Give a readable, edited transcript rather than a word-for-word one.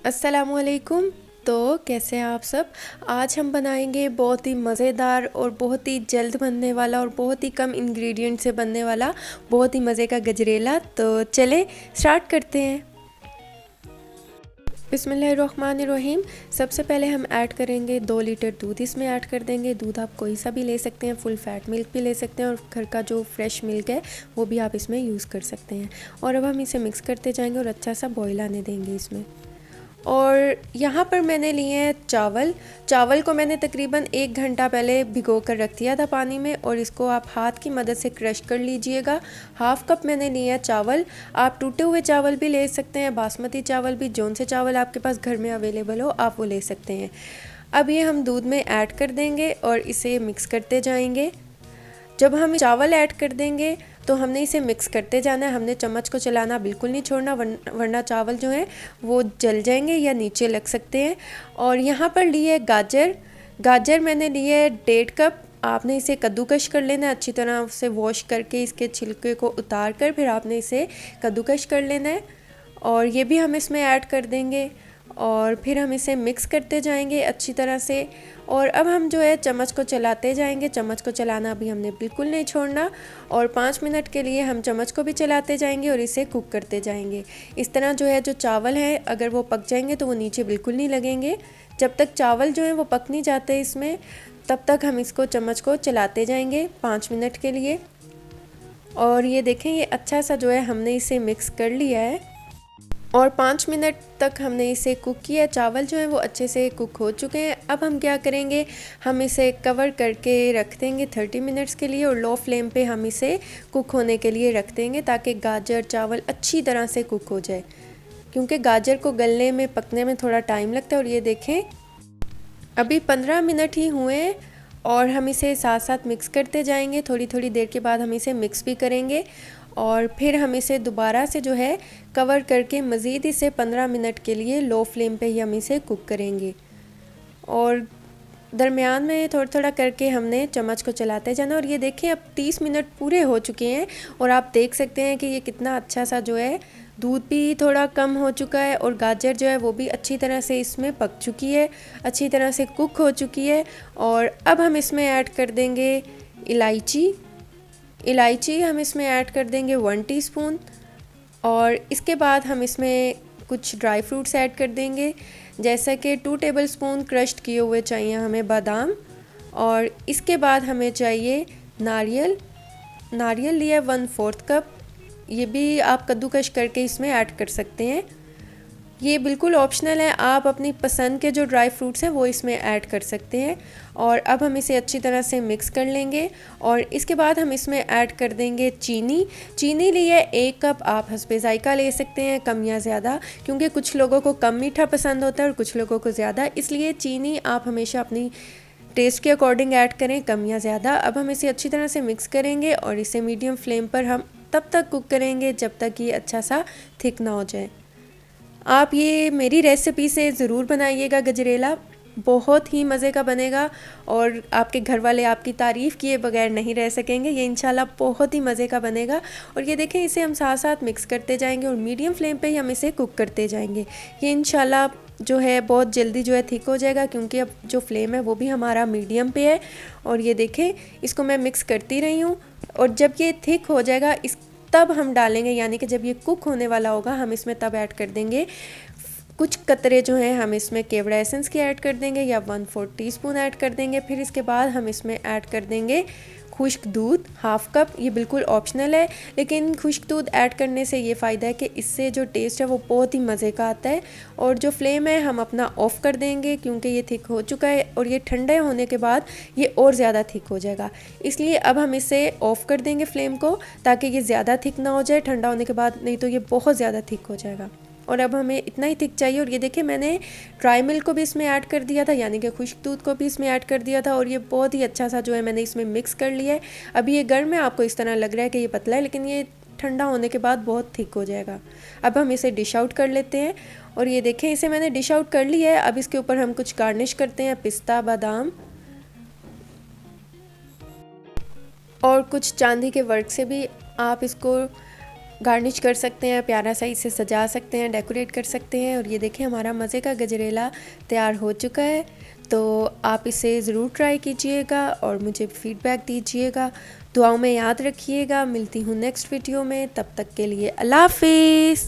अस्सलामुअलैकुम। तो कैसे हैं आप सब। आज हम बनाएंगे बहुत ही मज़ेदार और बहुत ही जल्द बनने वाला और बहुत ही कम इंग्रेडिएंट से बनने वाला बहुत ही मज़े का गजरेला। तो चलें स्टार्ट करते हैं। बिस्मिल्लाहिर्रहमानिर्रहीम। सबसे पहले हम ऐड करेंगे 2 लीटर दूध। इसमें ऐड कर देंगे। दूध आप कोई सा भी ले सकते हैं, फुल फैट मिल्क भी ले सकते हैं और घर का जो फ्रेश मिल्क है वो भी आप इसमें यूज़ कर सकते हैं। और अब हम इसे मिक्स करते जाएंगे और अच्छा सा बॉईल आने देंगे इसमें। और यहाँ पर मैंने लिए हैं चावल। चावल को मैंने तकरीबन 1 घंटा पहले भिगो कर रख दिया था पानी में और इसको आप हाथ की मदद से क्रश कर लीजिएगा। हाफ़ कप मैंने लिए हैं चावल। आप टूटे हुए चावल भी ले सकते हैं, बासमती चावल भी, जौन से चावल आपके पास घर में अवेलेबल हो आप वो ले सकते हैं। अब ये हम दूध में ऐड कर देंगे और इसे मिक्स करते जाएंगे। जब हम चावल ऐड कर देंगे तो हमने इसे मिक्स करते जाना है। हमने चम्मच को चलाना बिल्कुल नहीं छोड़ना, वरना चावल जो हैं वो जल जाएंगे या नीचे लग सकते हैं। और यहाँ पर लिए गाजर। गाजर मैंने लिए 1.5 कप। आपने इसे कद्दूकश कर लेना है, अच्छी तरह से वॉश करके इसके छिलके को उतार कर फिर आपने इसे कद्दूकश कर लेना है। और ये भी हम इसमें ऐड कर देंगे और फिर हम इसे मिक्स करते जाएंगे अच्छी तरह से। और अब हम जो है चम्मच को चलाते जाएंगे। चम्मच को चलाना अभी हमने बिल्कुल नहीं छोड़ना और 5 मिनट के लिए हम चम्मच को भी चलाते जाएंगे और इसे कुक करते जाएंगे। इस तरह जो है जो चावल हैं अगर वो पक जाएंगे तो वो नीचे बिल्कुल नहीं लगेंगे। जब तक चावल जो है वो पक नहीं जाते इसमें, तब तक हम इसको चम्मच को चलाते जाएंगे 5 मिनट के लिए। और ये देखें, ये अच्छा सा जो है हमने इसे मिक्स कर लिया है और 5 मिनट तक हमने इसे कुक किया। चावल जो हैं वो अच्छे से कुक हो चुके हैं। अब हम क्या करेंगे, हम इसे कवर करके रख देंगे 30 मिनट्स के लिए और लो फ्लेम पे हम इसे कुक होने के लिए रख देंगे ताकि गाजर चावल अच्छी तरह से कुक हो जाए, क्योंकि गाजर को गलने में पकने में थोड़ा टाइम लगता है। और ये देखें अभी 15 मिनट ही हुए हैं और हम इसे साथ साथ मिक्स करते जाएंगे। थोड़ी थोड़ी देर के बाद हम इसे मिक्स भी करेंगे और फिर हम इसे दोबारा से जो है कवर करके मज़ीद इसे 15 मिनट के लिए लो फ्लेम पे ही हम इसे कुक करेंगे। और दरमियान में थोड़ा थोड़ा करके हमने चम्मच को चलाते जाना। और ये देखें अब 30 मिनट पूरे हो चुके हैं और आप देख सकते हैं कि ये कितना अच्छा सा जो है दूध भी थोड़ा कम हो चुका है और गाजर जो है वो भी अच्छी तरह से इसमें पक चुकी है, अच्छी तरह से कुक हो चुकी है। और अब हम इसमें ऐड कर देंगे इलायची। इलायची हम इसमें ऐड कर देंगे 1 टीस्पून। और इसके बाद हम इसमें कुछ ड्राई फ्रूट्स ऐड कर देंगे, जैसा कि 2 टेबलस्पून क्रश्ड किए हुए चाहिए हमें बादाम। और इसके बाद हमें चाहिए नारियल। नारियल लिया 1/4 कप। ये भी आप कद्दूकश करके इसमें ऐड कर सकते हैं। ये बिल्कुल ऑप्शनल है, आप अपनी पसंद के जो ड्राई फ्रूट्स हैं वो इसमें ऐड कर सकते हैं। और अब हम इसे अच्छी तरह से मिक्स कर लेंगे और इसके बाद हम इसमें ऐड कर देंगे चीनी। चीनी लिए 1 कप। आप हस्बे ज़ायका ले सकते हैं, कम या ज़्यादा, क्योंकि कुछ लोगों को कम मीठा पसंद होता है और कुछ लोगों को ज़्यादा, इसलिए चीनी आप हमेशा अपनी टेस्ट के अकॉर्डिंग ऐड करें, कम या ज़्यादा। अब हम इसे अच्छी तरह से मिक्स करेंगे और इसे मीडियम फ्लेम पर हम तब तक कुक करेंगे जब तक ये अच्छा सा थिक ना हो जाए। आप ये मेरी रेसिपी से ज़रूर बनाइएगा गजरेला, बहुत ही मज़े का बनेगा और आपके घर वाले आपकी तारीफ़ किए बगैर नहीं रह सकेंगे। ये इंशाल्लाह बहुत ही मज़े का बनेगा। और ये देखें, इसे हम साथ साथ मिक्स करते जाएंगे और मीडियम फ्लेम पे ही हम इसे कुक करते जाएंगे। ये इंशाल्लाह जो है बहुत जल्दी जो है थिक हो जाएगा, क्योंकि अब जो फ्लेम है वो भी हमारा मीडियम पे है। और ये देखें, इसको मैं मिक्स करती रही हूँ और जब ये थिक हो जाएगा इस तब हम डालेंगे, यानी कि जब ये कुक होने वाला होगा हम इसमें तब ऐड कर देंगे कुछ कतरे जो हैं, हम इसमें केवड़ा एसेंस की ऐड कर देंगे या 1/4 टीस्पून ऐड कर देंगे। फिर इसके बाद हम इसमें ऐड कर देंगे खुश्क दूध 1/2 कप। ये बिल्कुल ऑप्शनल है, लेकिन खुश्क दूध ऐड करने से ये फ़ायदा है कि इससे जो टेस्ट है वो बहुत ही मज़े का आता है। और जो फ्लेम है हम अपना ऑफ़ कर देंगे, क्योंकि ये थिक हो चुका है और ये ठंडे होने के बाद ये और ज़्यादा थिक हो जाएगा। इसलिए अब हम इसे ऑफ़ कर देंगे फ्लेम को, ताकि ये ज़्यादा थिक ना हो जाए ठंडा होने के बाद, नहीं तो ये बहुत ज़्यादा थिक हो जाएगा। और अब हमें इतना ही थिक चाहिए। और ये देखिए, मैंने ड्राई मिल्क को भी इसमें ऐड कर दिया था, यानी कि खुश्क दूध को भी इसमें ऐड कर दिया था और ये बहुत ही अच्छा सा जो है मैंने इसमें मिक्स कर लिया है। अभी ये गर्म है, आपको इस तरह लग रहा है कि ये पतला है, लेकिन ये ठंडा होने के बाद बहुत थिक हो जाएगा। अब हम इसे डिश आउट कर लेते हैं और ये देखें, इसे मैंने डिश आउट कर लिया है। अब इसके ऊपर हम कुछ गार्निश करते हैं, पिस्ता, बादाम और कुछ चांदी के वर्क से भी आप इसको गार्निश कर सकते हैं, प्यारा सा इसे सजा सकते हैं, डेकोरेट कर सकते हैं। और ये देखें हमारा मज़े का गजरेला तैयार हो चुका है। तो आप इसे ज़रूर ट्राई कीजिएगा और मुझे फ़ीडबैक दीजिएगा। दुआओं में याद रखिएगा। मिलती हूँ नेक्स्ट वीडियो में, तब तक के लिए अल्लाह हाफिज़।